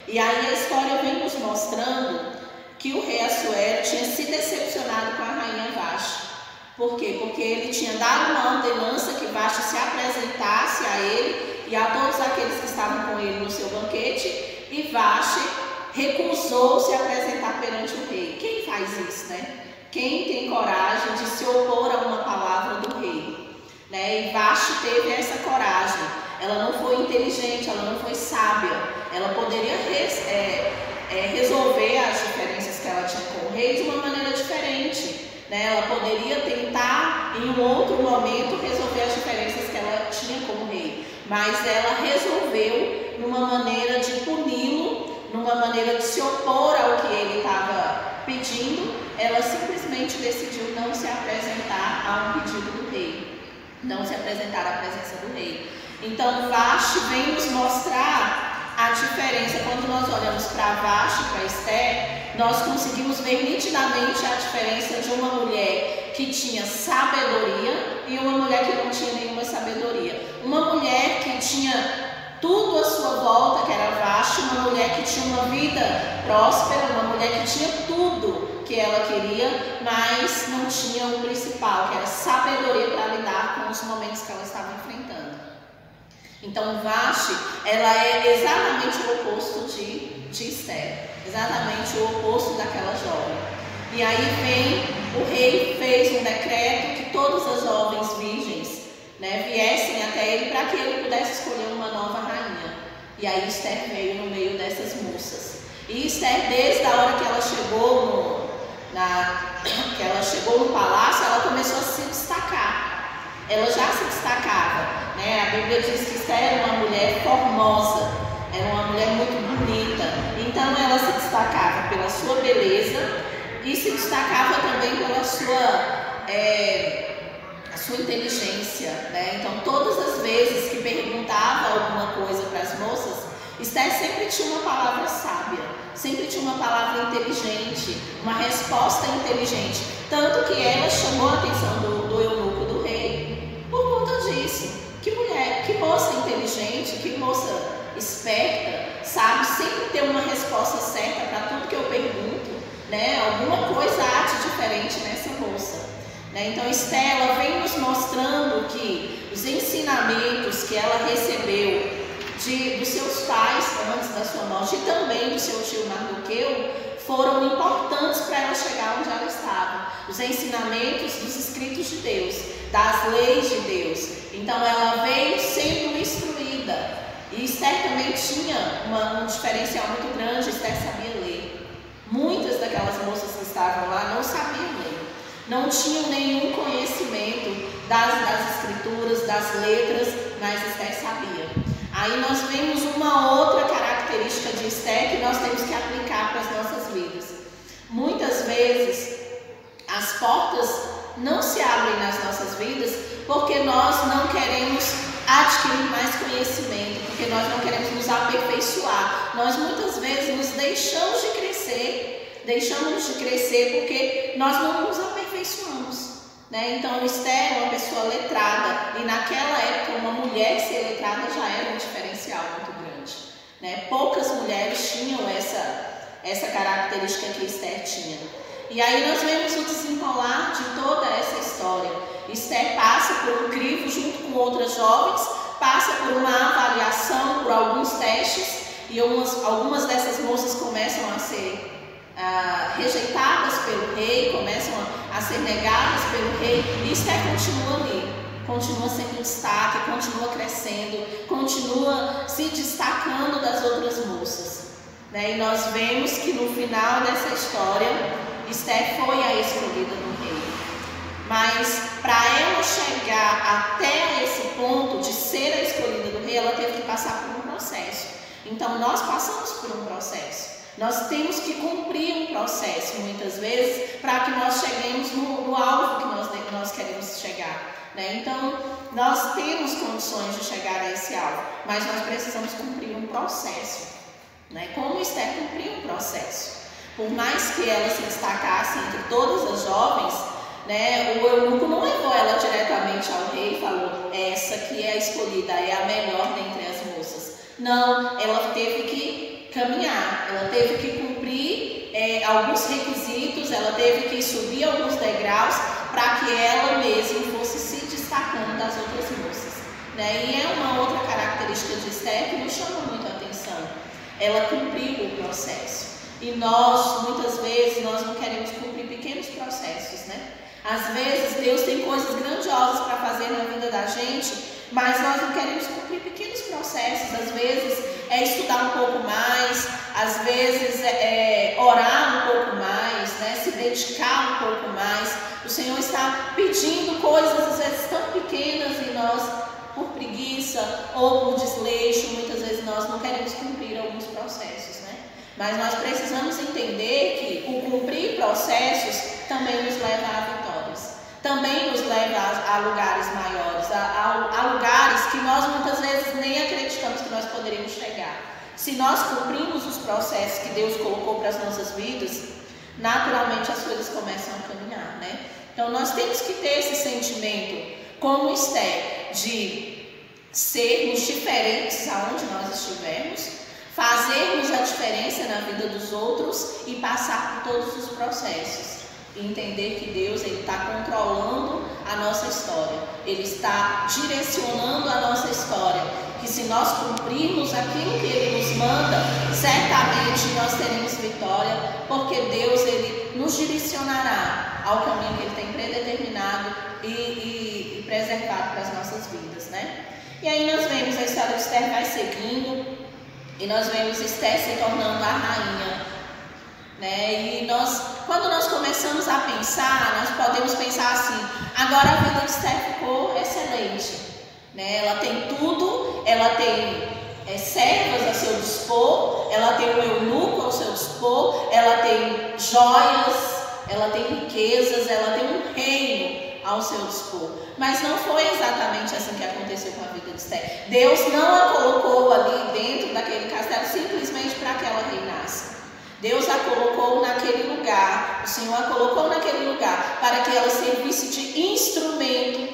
E aí a história vem nos mostrando que o rei Assuero tinha se decepcionado com a rainha Vasti. Por quê? Porque ele tinha dado uma ordenança que Vasti se apresentasse a ele e a todos aqueles que estavam com ele no seu banquete, e Vasti recusou se apresentar perante o rei. Quem faz isso, né? Quem tem coragem de se opor a uma palavra do rei, né? E Vasti teve essa coragem. Ela não foi inteligente, ela não foi sábia. Ela poderia resolver as diferenças que ela tinha com o rei de uma maneira diferente, né? Ela poderia tentar, em um outro momento, resolver as diferenças que ela tinha com o rei. Mas ela resolveu numa maneira de puni-lo, numa maneira de se opor ao que ele estava pedindo. Ela simplesmente decidiu não se apresentar a um pedido do rei, não se apresentar à presença do rei. Então Vasti vem nos mostrar a diferença. Quando nós olhamos para Vasti e para Esther, nós conseguimos ver nitidamente a diferença de uma mulher que tinha sabedoria e uma mulher que não tinha nenhuma sabedoria. Uma mulher que tinha tudo à sua volta, que era Vasti, uma mulher que tinha uma vida próspera, uma mulher que tinha tudo que ela queria, mas não tinha o principal, que era sabedoria para lidar com os momentos que ela estava enfrentando. Então Vasti, ela é exatamente o oposto de Esther, exatamente o oposto daquela jovem. E aí o rei fez um decreto que todas as jovens virgens, né, viessem até ele para que ele pudesse escolher uma nova rainha. E aí Esther veio no meio dessas moças. E Esther, desde a hora que ela chegou no palácio, ela começou a se destacar. Ela já se destacava, né? A Bíblia diz que Esther era uma mulher formosa, era uma mulher muito bonita. Então ela se destacava pela sua beleza e se destacava também pela sua inteligência, né? Então todas as vezes que perguntava alguma coisa para as moças, Esther sempre tinha uma palavra sábia, sempre tinha uma palavra inteligente, uma resposta inteligente. Tanto que ela chamou a atenção do eunuco do rei por conta disso. Que mulher, que moça inteligente, que moça esperta, sabe sempre ter uma resposta certa para tudo que eu pergunto, né? Alguma coisa há de diferente nessa moça, né? Então Esther, ela vem nos mostrando que os ensinamentos que ela recebeu dos seus pais antes da sua morte e também do seu tio Mardoqueu foram importantes para ela chegar onde ela estava. Os ensinamentos dos escritos de Deus, das leis de Deus. Então ela veio sendo instruída. E Esther também tinha um diferencial muito grande. Esther sabia ler. Muitas daquelas moças que estavam lá não sabiam ler, não tinham nenhum conhecimento das escrituras, das letras, mas Esther sabia. Aí nós vemos uma outra característica de Esther que nós temos que aplicar para as nossas vidas. Muitas vezes as portas não se abrem nas nossas vidas porque nós não queremos adquirir mais conhecimento, porque nós não queremos nos aperfeiçoar. Nós muitas vezes nos deixamos de crescer porque nós não nos aperfeiçoamos, né? Então Esther é uma pessoa letrada, e naquela época uma mulher ser letrada já era um diferencial muito grande, né? Poucas mulheres tinham essa característica que Esther tinha. E aí nós vemos o desenrolar de toda essa história. Esther passa por um crivo junto com outras jovens, passa por uma avaliação, por alguns testes, e algumas dessas moças começam a ser rejeitadas pelo rei, começam a ser negadas pelo rei, e Esther continua ali, continua sendo destaque, continua crescendo, continua se destacando das outras moças, né? E nós vemos que no final dessa história, Esther foi a escolhida do rei. Mas para ela chegar até esse ponto de ser a escolhida do rei, ela teve que passar por um processo. Então nós passamos por um processo. Nós temos que cumprir um processo muitas vezes para que nós cheguemos no alvo que nós queremos chegar, né? Então nós temos condições de chegar a esse alvo, mas nós precisamos cumprir um processo, né? Como Esther cumpriu um processo. Por mais que ela se destacasse entre todas as jovens, né, o eunuco não levou ela diretamente ao rei e falou: essa que é a escolhida, é a melhor dentre as moças. Não, ela teve que caminhar, teve que cumprir alguns requisitos, ela teve que subir alguns degraus para que ela mesma fosse se destacando das outras moças, né? E é uma outra característica de Esther que nos chama muito a atenção. Ela cumpriu o processo. E nós, muitas vezes, nós não queremos cumprir pequenos processos, né? Às vezes, Deus tem coisas grandiosas para fazer na vida da gente, mas nós não queremos cumprir pequenos processos. Às vezes, é estudar um pouco mais, às vezes, é orar um pouco mais, né? Se dedicar um pouco mais. O Senhor está pedindo coisas, às vezes, tão pequenas e nós, por preguiça ou por desleixo, muitas vezes nós não queremos cumprir alguns processos, né? Mas nós precisamos entender que o cumprir processos também nos leva a vitórias, também nos leva a lugares maiores, a lugares que nós muitas vezes nem acreditamos que nós poderíamos chegar. Se nós cumprimos os processos que Deus colocou para as nossas vidas, naturalmente as coisas começam a caminhar, né? Então nós temos que ter esse sentimento, como Esther, de sermos diferentes aonde nós estivermos, fazermos a diferença na vida dos outros e passar por todos os processos. E entender que Deus está controlando a nossa história. Ele está direcionando a nossa história. Que se nós cumprirmos aquilo que Ele nos manda, certamente nós teremos vitória, porque Deus Ele nos direcionará ao caminho que Ele tem predeterminado e preservado para as nossas vidas, né? E aí nós vemos a história de Esther vai seguindo. E nós vemos Esther se tornando a rainha, né? E quando nós começamos a pensar, nós podemos pensar assim: agora a vida de Esther ficou excelente, né? Ela tem tudo, ela tem servas a seu dispor, ela tem um eunuco ao seu dispor, ela tem joias, ela tem riquezas, ela tem um reino ao seu dispor. Mas não foi exatamente assim que aconteceu com a vida de Esther. Deus não a colocou ali dentro daquele castelo simplesmente para que ela reinasse. Deus a colocou naquele lugar, o Senhor a colocou naquele lugar para que ela servisse de instrumento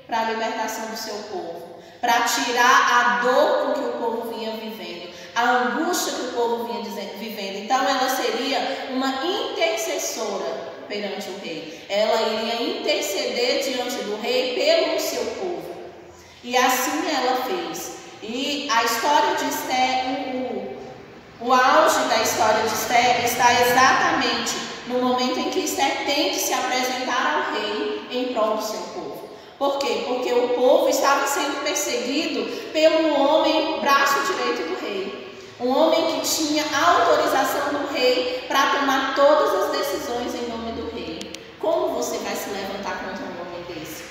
para a libertação do seu povo, para tirar a dor com que o povo vinha vivendo, a angústia que o povo vinha vivendo. Então ela seria uma intercessora perante o rei. Ela iria interceder diante do rei pelo seu povo. E assim ela fez. E a história de Esther, o auge da história de Esther está exatamente no momento em que Esther tem de se apresentar ao rei em prol do seu povo. Por quê? Porque o povo estava sendo perseguido pelo homem braço direito do rei. Um homem que tinha autorização do rei para tomar todas as decisões em nome do rei. Como você vai se levantar contra um homem desse?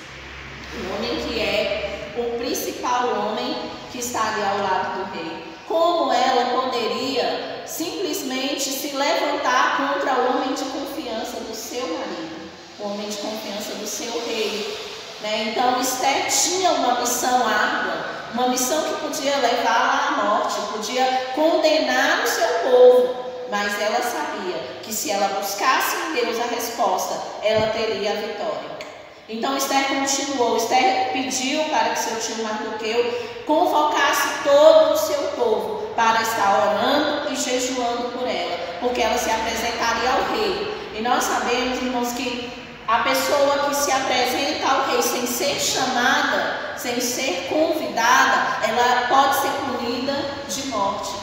Um homem que é o principal homem que está ali ao lado do rei. Como ela poderia simplesmente se levantar contra o homem de confiança do seu marido, o homem de confiança do seu rei, né? Então Esther tinha uma missão árdua, uma missão que podia levá-la à morte, podia condenar o seu povo, mas ela sabia que se ela buscasse em Deus a resposta, ela teria a vitória. Então Esther continuou, Esther pediu para que seu tio Mardoqueu convocasse todo o seu povo para estar orando e jejuando por ela, porque ela se apresentaria ao rei. E nós sabemos, irmãos, que a pessoa que se apresenta ao rei sem ser chamada, sem ser convidada, ela pode ser punida de morte.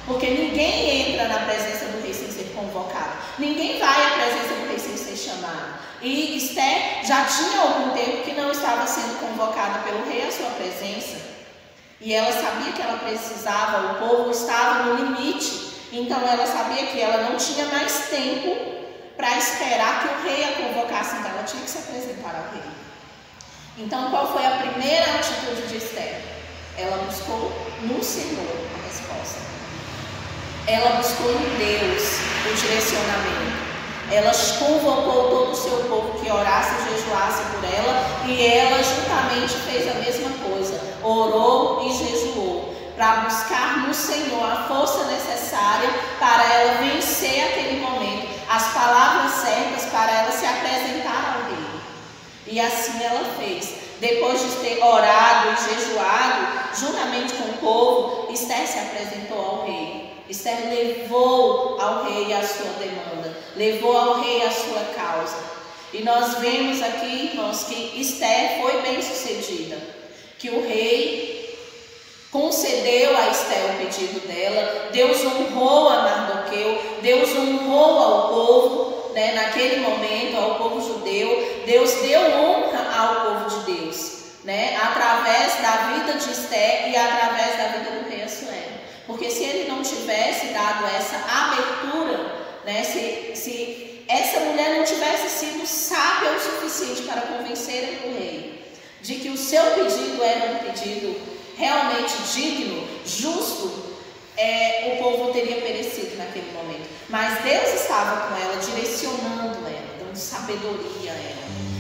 Porque ninguém entra na presença do rei sem ser convocado. Ninguém vai à presença do rei sem ser chamado. E Esther já tinha algum tempo que não estava sendo convocada pelo rei à sua presença. E ela sabia que ela precisava, o povo estava no limite. Então ela sabia que ela não tinha mais tempo para esperar que o rei a convocasse, então ela tinha que se apresentar ao rei. Então qual foi a primeira atitude de Esther? Ela buscou no Senhor a resposta. Ela buscou em Deus o direcionamento. Ela convocou todo o seu povo que orasse e jejuasse por ela, e ela juntamente fez a mesma coisa, orou e jejuou, para buscar no Senhor a força necessária para ela vencer aquele momento, as palavras certas para ela se apresentar ao rei. E assim ela fez. Depois de ter orado e jejuado, juntamente com o povo, Esther se apresentou ao rei. Esther levou ao rei a sua demanda, levou ao rei a sua causa. E nós vemos aqui, irmãos, que Esther foi bem sucedida, que o rei concedeu a Esther o pedido dela, Deus honrou a Mardoqueu, Deus honrou ao povo, naquele momento, ao povo judeu, Deus deu honra ao povo de Deus, através da vida de Esther e através da vida do rei Assuero. Porque se ele não tivesse dado essa abertura, se essa mulher não tivesse sido sábia o suficiente para convencer o rei de que o seu pedido era um pedido realmente digno, justo, o povo teria perecido naquele momento. Mas Deus estava com ela, direcionando ela, dando sabedoria a ela.